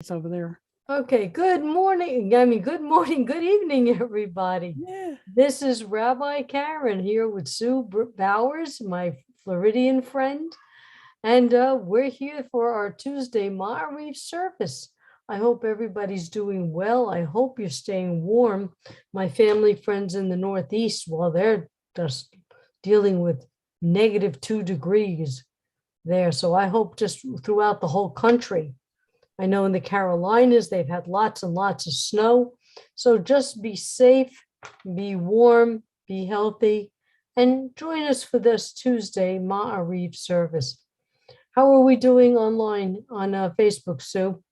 It's over there. Okay, good morning. Good evening, everybody. Yeah. This is Rabbi Karen here with Sue Bowers, my Floridian friend. And we're here for our Tuesday Maariv service. I hope everybody's doing well. I hope you're staying warm. My family friends in the Northeast, while they're just dealing with -2 degrees there. So I hope just throughout the whole country. I know in the Carolinas, they've had lots and lots of snow. So just be safe, be warm, be healthy, and join us for this Tuesday Maariv service. How are we doing online on Facebook, Sue?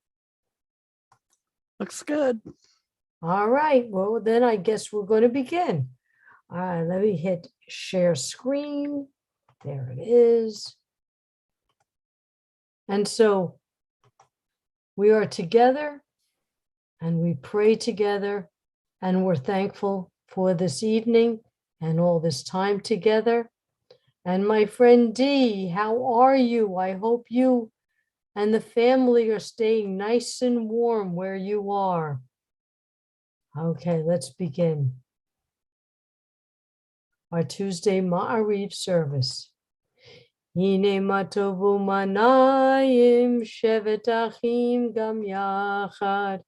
Looks good. All right, well, then I guess we're going to begin. All right, let me hit share screen. There it is. And so we are together and we pray together and we're thankful for this evening and all this time together. And my friend Dee, how are you? I hope you and the family are staying nice and warm where you are. Okay, let's begin our Tuesday Maariv service. Hine matovu manayim shevet achim gam yachad.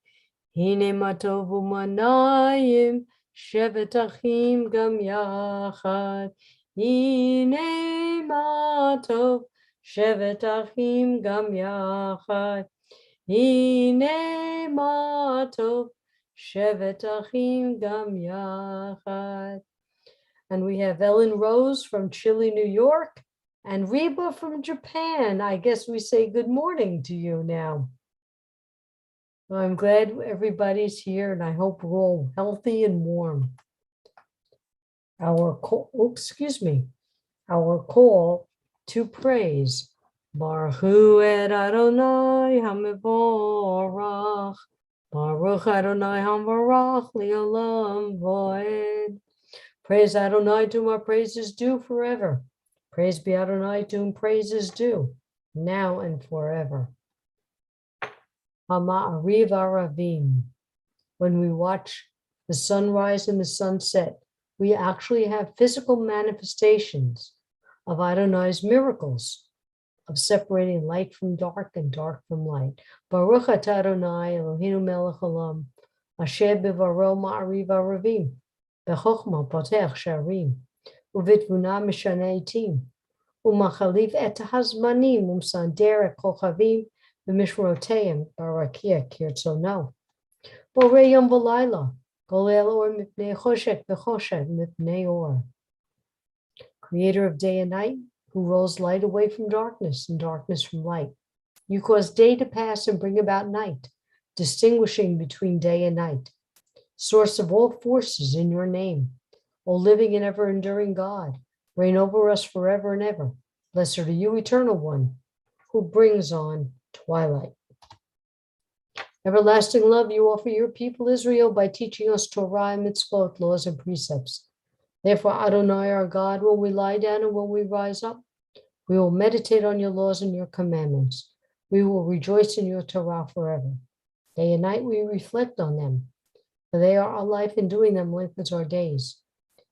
Hine matovu manayim shevet achim gam yachad. Hine matov shevet achim gam yachad. Hine matov shevet achim gam yachad. And we have Ellen Rose from Chile, New York, and Reba from Japan. I guess we say good morning to you now. Well, I'm glad everybody's here, and I hope we're all healthy and warm. Our call to praise. Baruch Hu et Adonai HaMevorach. Baruch Adonai HaMevorach Le'olam Voed. Praise Adonai, to whom our praise is due forever. Praise be Adonai, to whom praise is due, now and forever. Maariv Aravim. When we watch the sunrise and the sunset, we actually have physical manifestations of Adonai's miracles of separating light from dark and dark from light. Baruch atah Adonai Eloheinu melech haolam, asher bivaro Maariv Aravim. Bechokma potech sharim, uvitvuna mishana etim, umachalif et hazmanim, umsander kochavim, v'mishroteim barakia kirtzono. Borei yom v'layla, golel or mipnei choshek v'choshet mipnei or. Creator of day and night, who rolls light away from darkness and darkness from light. You cause day to pass and bring about night, distinguishing between day and night. Source of all forces in your name, O living and ever enduring God, reign over us forever and ever. Blessed are you, eternal one, who brings on twilight. Everlasting love you offer your people Israel by teaching us Torah and mitzvot, laws and precepts. Therefore, Adonai, our God, when we lie down and when we rise up, we will meditate on your laws and your commandments. We will rejoice in your Torah forever. Day and night we reflect on them, for they are our life, and doing them lengthens our days.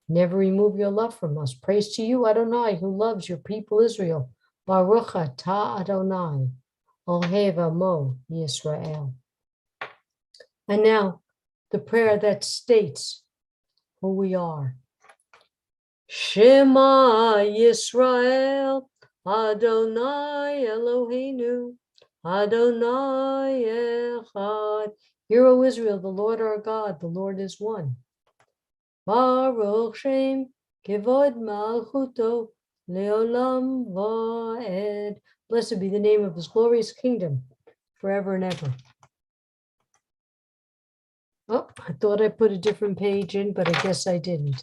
Never remove your love from us. Praise to you, Adonai, who loves your people Israel. Baruch atah Adonai, Ohev Amo Yisrael. And now, the prayer that states who we are. Shema Yisrael, Adonai Eloheinu, Adonai Echad. Hear, O Israel, the Lord our God, the Lord is one. Baruch Shem, Kivod Malchuto, Leolam Vaed. Blessed be the name of his glorious kingdom, forever and ever. Oh, I thought I put a different page in, but I guess I didn't.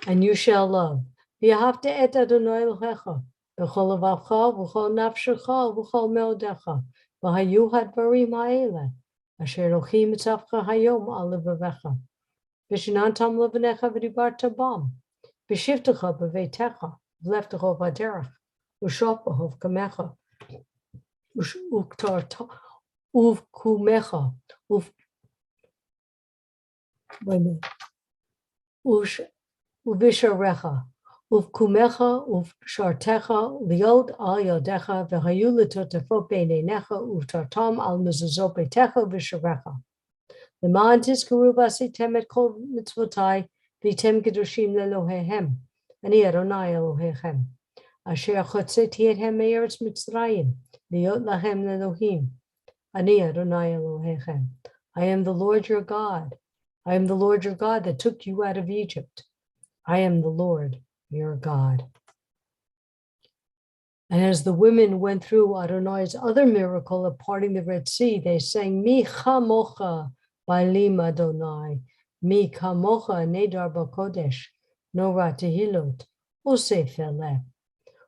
And you shall love. V'ahavta et Adonai Elohecha, b'chol levavcha, v'chol nafshecha, v'chol meodecha, v'hayu hadvarim ha'eleh. Asher Elohim mitzavcha hayom al levavecha. V'shenantam levanecha v'dibarta bam. V'shivtecha b'veitecha, v'leftecha v'aderech. V'shopahov kamecha. uvkumecha, uvisharecha, uvkumecha, uvshartecha, liot al yodecha, v'hayu letotefot beinenecha, uvtartam al mezuzot beitecha visharecha. L'man tizkaru v'asitem et kol mitzvotai, v'tem kedoshim lelohehem. Ani Adonai Elohechem. Asher chotzeti ethem me'eretz Mitzrayim, liot lahem lelohim. Ani Adonai Elohechem. I am the Lord your God. I am the Lord your God that took you out of Egypt. I am the Lord your God. And as the women went through Adonai's other miracle of parting the Red Sea, they sang, Mi chamocha ba'lim Adonai, mi kamocha nedar b'kodesh, nora tehilot, oseh feleh.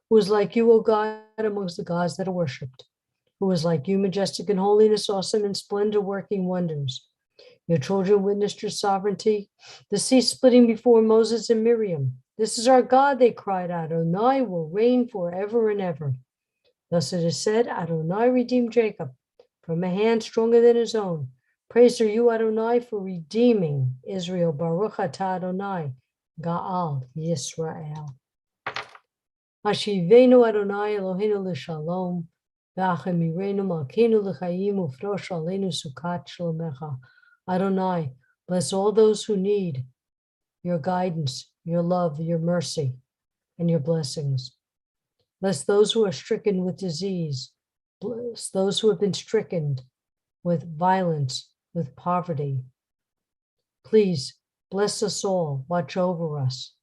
Who is like you, O God, amongst the gods that are worshipped? Who is like you, majestic in holiness, awesome in splendor, working wonders? Your children witnessed your sovereignty, the sea splitting before Moses and Miriam. This is our God, they cried out. Adonai will reign forever and ever. Thus it is said, Adonai redeemed Jacob from a hand stronger than his own. Praise are you, Adonai, for redeeming Israel. Baruch atah Adonai, Ga'al Yisrael. Hashivenu Adonai Eloheinu l'shalom, v'achamirenu malkeinu l'chayim ufrosh aleinu sukat shlomecha. Adonai, bless all those who need your guidance, your love, your mercy, and your blessings. Bless those who are stricken with disease. Bless those who have been stricken with violence, with poverty. Please bless us all. Watch over us.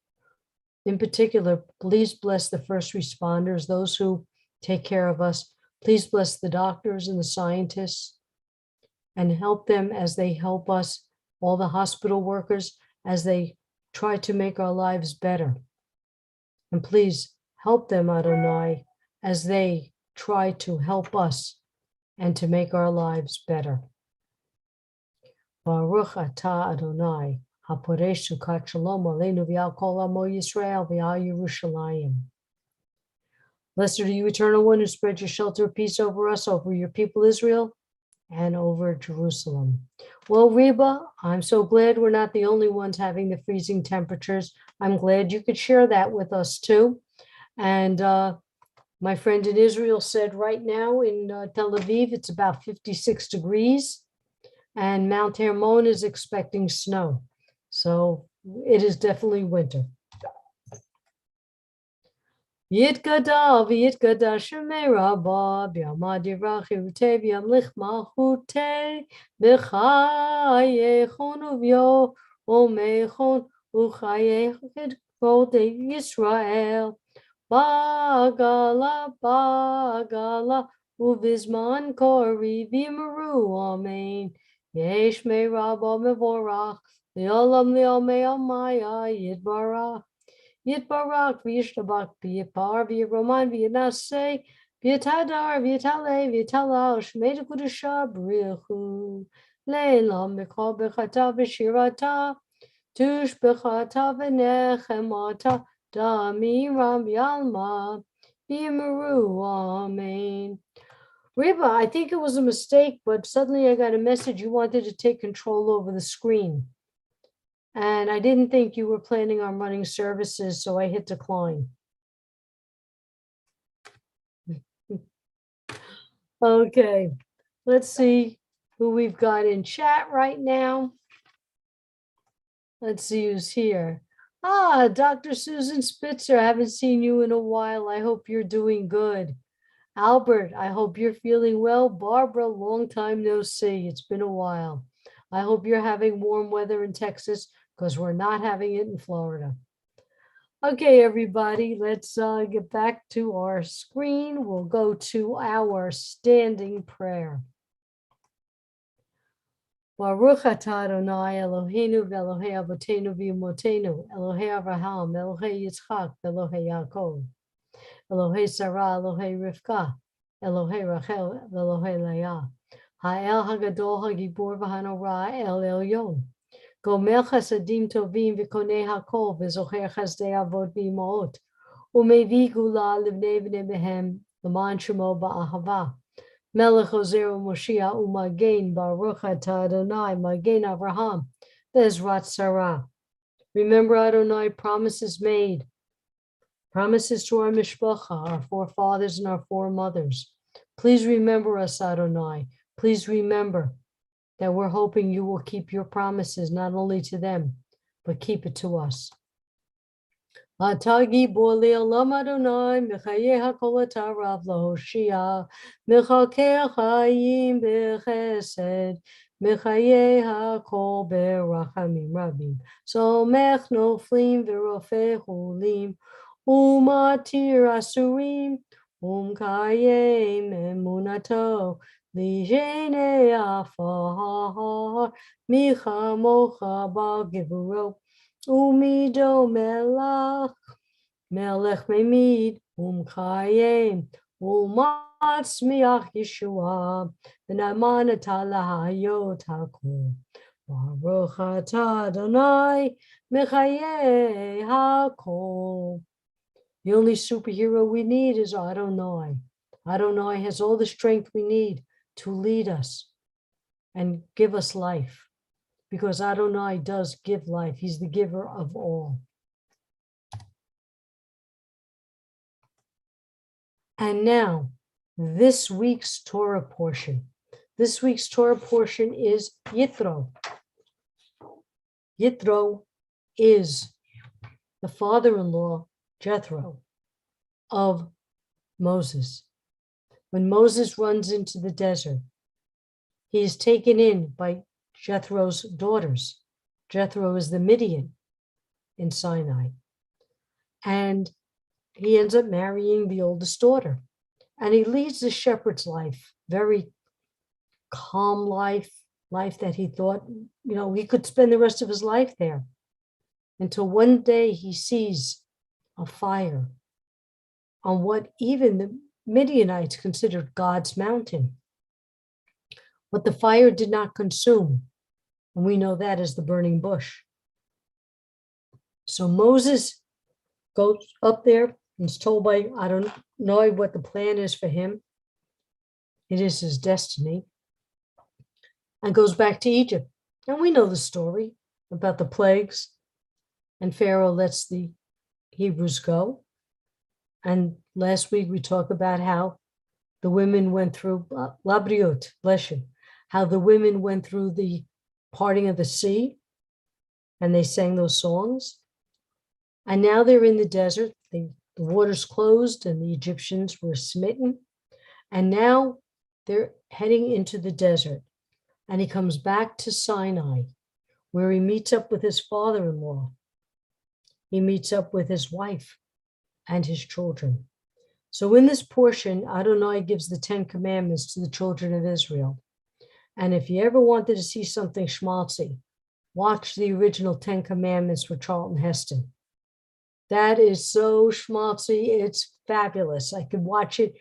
In particular, please bless the first responders, those who take care of us. Please bless the doctors and the scientists and help them as they help us, all the hospital workers, as they try to make our lives better. And please help them, Adonai, as they try to help us and to make our lives better. Baruch atah Adonai, haporesh sukat shalom aleinu v'al kol amo Yisrael v'al Yerushalayim. Blessed are you, Eternal One, who spread your shelter of peace over us, over your people Israel, and over Jerusalem. Well, Reba, I'm so glad we're not the only ones having the freezing temperatures. I'm glad you could share that with us too. And my friend in Israel said right now in Tel Aviv, it's about 56 degrees, and Mount Hermon is expecting snow. So it is definitely winter. Yitgadal v'yitgadash shemei rabba b'yamad yirachi v'tei v'yamlich malchutei b'chayechon uv'yo omechon u'chayechon k'vodei Yisrael ba'gala ba'gala uvizman kori v'yimeru amen yesh mei rabba mevorach v'yolam li'omei amaya yitbarach Yitbarak, v'yishtabak, v'yipar, v'yiroman, v'yinaseh, v'yitadar, v'yitale, v'yitalal, shmei dekudasha, b'richu, le'elam, b'chol b'chata, v'shirata, tush b'chata, v'nechemata, damiram, v'yalma, v'yimeru, amen. Reba, I think it was a mistake, but suddenly I got a message you wanted to take control over the screen. And I didn't think you were planning on running services, so I hit decline. Okay, let's see who we've got in chat right now. Let's see who's here. Ah, Dr. Susan Spitzer, I haven't seen you in a while. I hope you're doing good. Albert, I hope you're feeling well. Barbara, long time no see. It's been a while. I hope you're having warm weather in Texas, because we're not having it in Florida. Okay, everybody, let's get back to our screen. We'll go to our standing prayer. Baruch atah Adonai Eloheinu v'Elohei Avotenu v'Imotenu, Elohei Avraham, Elohei Yitzchak, Elohei Yaakov, Elohei Sarah, Elohei Rivka, Elohei Rachel, Elohei Leah, Ha'el Hagadol Hagibor v'Hanorah El Elyon. Gomer chasadim tovim v'konei hakol v'zocher chasdei avot v'imot u'mevi gula livnei b'nei behem l'man shemo ba'ahava Melech Ozer Moshiach Umagen Baruch Atah Adonai Magen Avraham Bezrat Sarah. Remember Adonai, promises made, promises to our mishpacha, our forefathers and our foremothers. Please remember us, Adonai. Please remember that we're hoping you will keep your promises, not only to them, but keep it to us. Atagi boli alam Adonai, mechaye hakol atarav lahoshia, mechakeh chayim bechesed, mechaye hakol berachamim rabim, somech noflim verofeh chulim, umatir asurim, umkayem emunato, lijene afar, micha mocha bal gevuro, Umido melach, melech memid, chayim, matzmiach Yeshua, v'naman lahayot hakol. Baruch atah Adonai, mechaye hakol. The only superhero we need is Adonai. Adonai has all the strength we need to lead us and give us life. Because Adonai does give life. He's the giver of all. And now, this week's Torah portion. This week's Torah portion is Yitro. Yitro is the father-in-law, Jethro, of Moses. When Moses runs into the desert, he is taken in by Jethro's daughters. Jethro is the Midian in Sinai. And he ends up marrying the oldest daughter. And he leads the shepherd's life, very calm life that he thought, he could spend the rest of his life there. Until one day he sees a fire on what even the Midianites considered God's mountain. But the fire did not consume. And we know that as the burning bush. So Moses goes up there and is told by, I don't know what the plan is for him. It is his destiny. And goes back to Egypt. And we know the story about the plagues. And Pharaoh lets the Hebrews go. And last week we talked about how the women went through, Labriot, bless you, how the women went through the parting of the sea, and they sang those songs. And now they're in the desert. The waters closed and the Egyptians were smitten. And now they're heading into the desert. And he comes back to Sinai, where he meets up with his father-in-law. He meets up with his wife and his children. So in this portion, Adonai gives the 10 commandments to the children of Israel. And if you ever wanted to see something schmaltzy, watch the original 10 Commandments with Charlton Heston. That is so schmaltzy, it's fabulous. I could watch it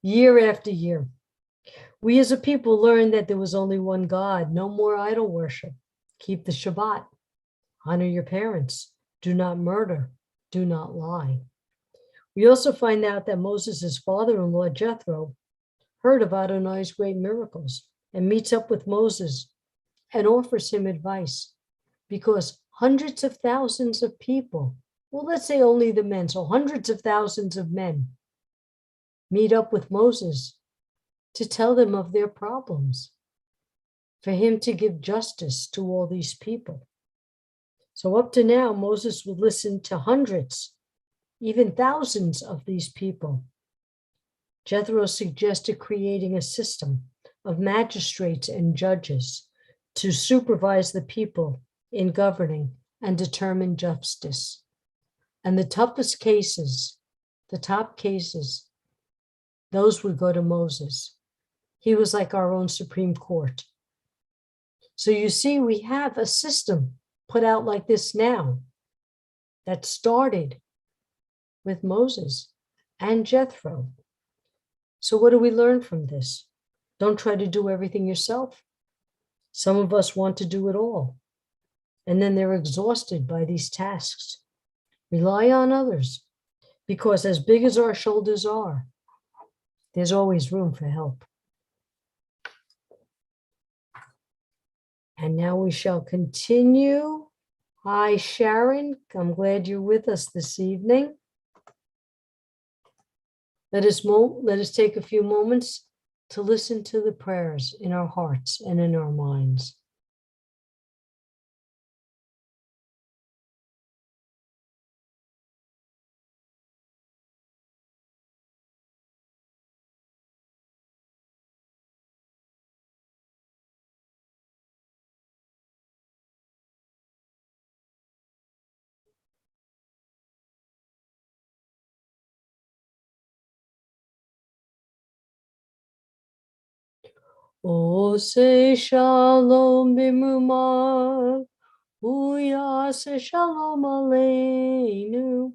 year after year. We as a people learned that there was only one God, no more idol worship. Keep the Shabbat, honor your parents, do not murder, do not lie. We also find out that Moses' father-in-law, Jethro, heard of Adonai's great miracles and meets up with Moses and offers him advice because hundreds of thousands of people, well, let's say only the men, so hundreds of thousands of men meet up with Moses to tell them of their problems, for him to give justice to all these people. So up to now, Moses would listen to hundreds, even thousands of these people. Jethro suggested creating a system of magistrates and judges to supervise the people in governing and determine justice. And the toughest cases, the top cases, those would go to Moses. He was like our own Supreme Court. So you see, we have a system put out like this now that started with Moses and Jethro. So what do we learn from this? Don't try to do everything yourself. Some of us want to do it all, and then they're exhausted by these tasks. Rely on others, because as big as our shoulders are, there's always room for help. And now we shall continue. Hi, Sharon. I'm glad you're with us this evening. Let us take a few moments to listen to the prayers in our hearts and in our minds. O say shalom bimumah, uyase shalom aleinu,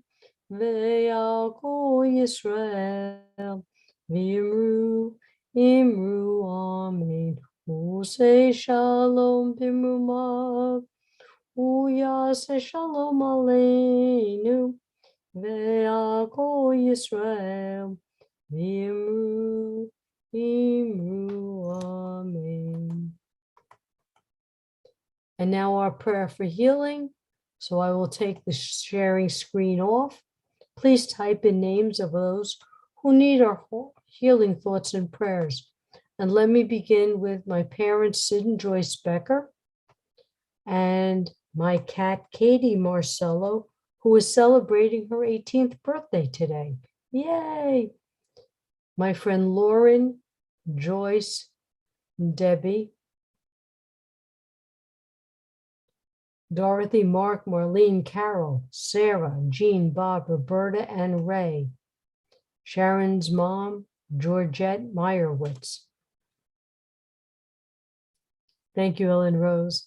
ve'yako Yisrael, v'imru, imru, amen. O say shalom bimumah, uyase shalom aleinu, ve'yako Yisrael, v'imru, imru, amen. And now our prayer for healing. So I will take the sharing screen off. Please type in names of those who need our healing thoughts and prayers. And let me begin with my parents, Sid and Joyce Becker, and my cat, Katie Marcello, who is celebrating her 18th birthday today. Yay! My friend Lauren, Joyce, Debbie, Dorothy, Mark, Marlene, Carol, Sarah, Jean, Bob, Roberta, and Ray. Sharon's mom, Georgette Meyerowitz. Thank you, Ellen Rose.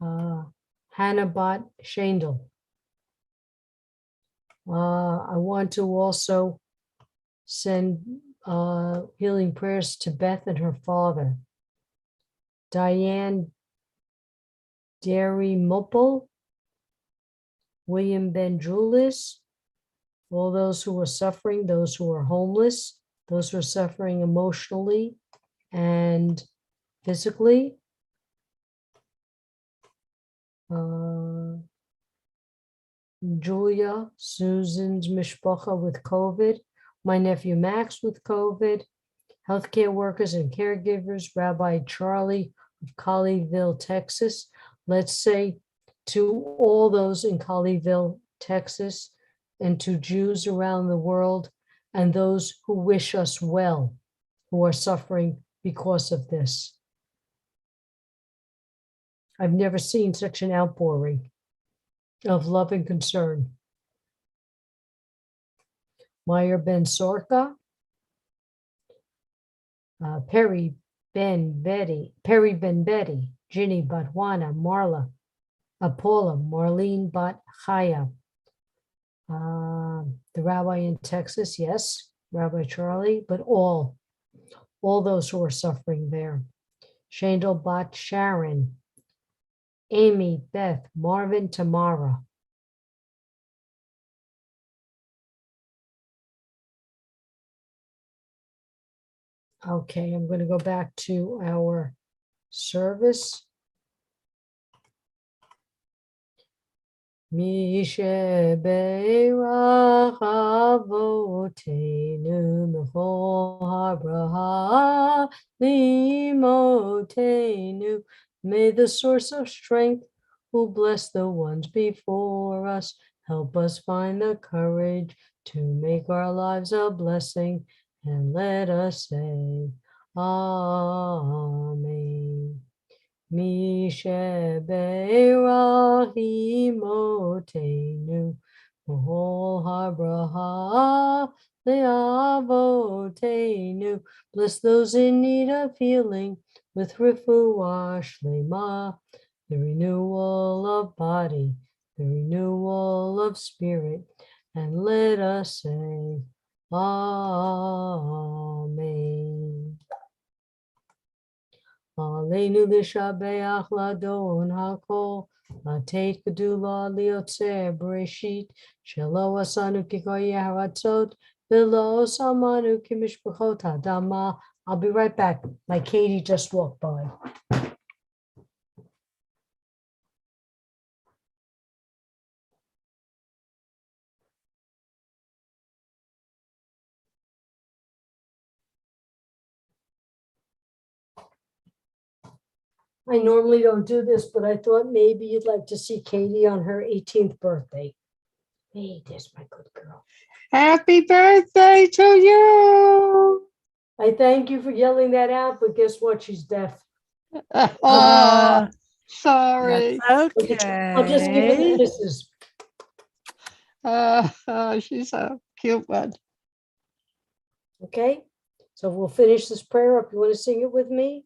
Hannah Bott Shandel. I want to also send healing prayers to Beth and her father. Diane Derry Mopel, William Benjulis, all those who are suffering, those who are homeless, those who are suffering emotionally and physically. Julia, Susan's mishpacha with COVID, my nephew Max with COVID, healthcare workers and caregivers, Rabbi Charlie of Colleyville, Texas. Let's say to all those in Colleyville, Texas, and to Jews around the world, and those who wish us well, who are suffering because of this. I've never seen such an outpouring of love and concern. Meyer Ben Sorka, Perry Ben Betty, Ginny Batwana, Marla, Paula, Marlene Bat Chaya, the rabbi in Texas, yes, Rabbi Charlie, but all those who are suffering there. Shandel Bat Sharon, Amy, Beth, Marvin, Tamara. Okay, I'm going to go back to our service. Mishe beirach avoteinu mechol habraha limotenu. May the source of strength, who bless the ones before us, help us find the courage to make our lives a blessing, and let us say, Amen. Mishe beirach imotenu Mahol habraha le'avotenu. Bless those in need of healing with refuah shlema, the renewal of body, the renewal of spirit, and let us say, Amen. Aleinu l'shabeach ladon hakol, lateit gedula liotzer bereshit, shelo asanu kikoyeh haratzot, Below Samanu Kimishpachota Dama. I'll be right back. My Katie just walked by. I normally don't do this, but I thought maybe you'd like to see Katie on her 18th birthday. Hey, there's my good girl. Happy birthday to you. I thank you for yelling that out, but guess what? She's deaf. Oh, sorry. Okay. I'll just give her the kisses. She's a cute one. Okay, so we'll finish this prayer up. You want to sing it with me?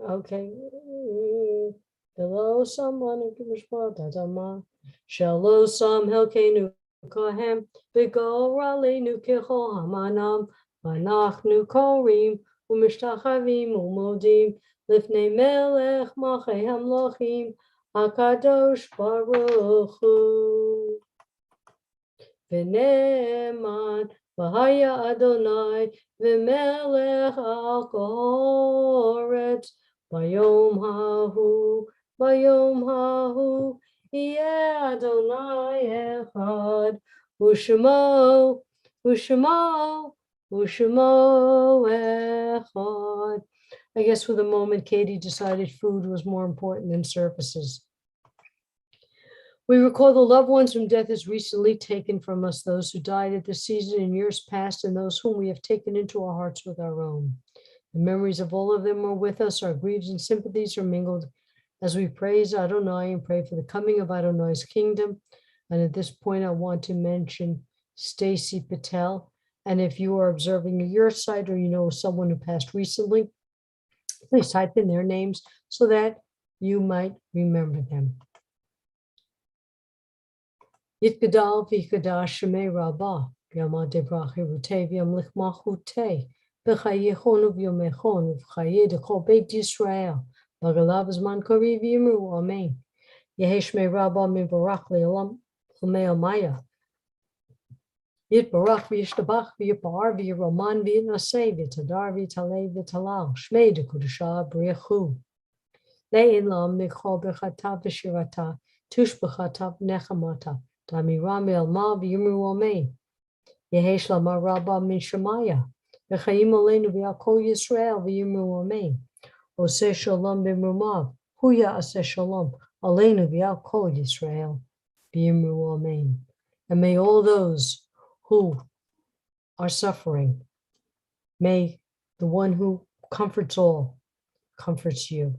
Okay. Hello, someone who can respond. Shalom, some helkenu kohem, bigol raleinu kichol hamanam, vanachnu korim, umishtachavim umodim, lifnei melech machei hamlochim, hakadosh baruch hu. V'ne'eman v'haya Adonai v'melech al haaretz bayom hahu yeh Adonai echad u'shemo echad. I guess for the moment, Katie decided food was more important than services. We recall the loved ones whom death has recently taken from us, those who died at this season in years past, and those whom we have taken into our hearts with our own. The memories of all of them are with us. Our griefs and sympathies are mingled as we praise Adonai and pray for the coming of Adonai's kingdom. And at this point, I want to mention Stacy Patel. And if you are observing a your site or you know someone who passed recently, please type in their names so that you might remember them. Yitgadal v'yikadash shemei rabah v'yamad debrachi rutei v'yamlich machutei v'chayechon v'yomechon v'chayeh dechol beit Yisrael v'galav zman kari v'yimru amen. Yehi shmei rabah mivarach le'olam l'mei amaya. Yitbarach v'yishtabach v'yipar v'yiroman v'yinaseh v'yitadar v'yitalei v'yitalal shmei dekudashah b'richu. Le'in lam michol b'chatav v'shirata tush b'chatav nechamata. Damiram el ma v'yimru amen. Yehesh lama rabba min shemaya. V'chayim aleinu v'yal kol Yisrael v'yimru amen. Oseh shalom b'mrumav. Huya aseh shalom. Aleinu v'yal kol Yisrael v'yimru amen. And may all those who are suffering, may the one who comforts all, comforts you.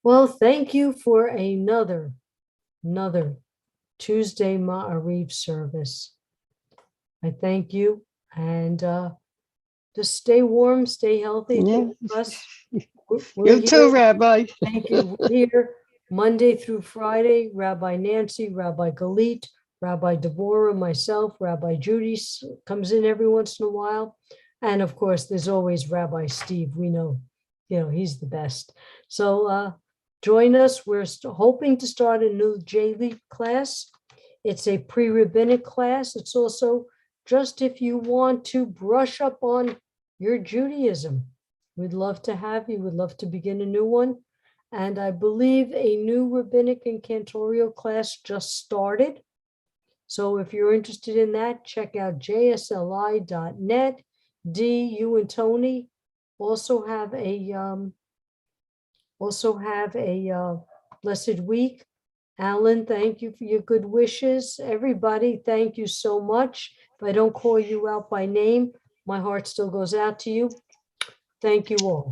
Well, thank you for another Tuesday Maariv service. I thank you, and just stay warm, stay healthy. Yeah. Us. You too, Rabbi. Thank you. We're here Monday through Friday. Rabbi Nancy, Rabbi Galit, Rabbi Deborah, myself, Rabbi Judy comes in every once in a while. And of course, there's always Rabbi Steve. We know, he's the best. So join us. We're hoping to start a new J-League class. It's a pre-rabbinic class. It's also just if you want to brush up on your Judaism. We'd love to have you. We'd love to begin a new one. And I believe a new rabbinic and cantorial class just started. So if you're interested in that, check out jsli.net. Dee, you and Tony also have a blessed week. Alan, thank you for your good wishes. Everybody, thank you so much. If I don't call you out by name, my heart still goes out to you. Thank you all.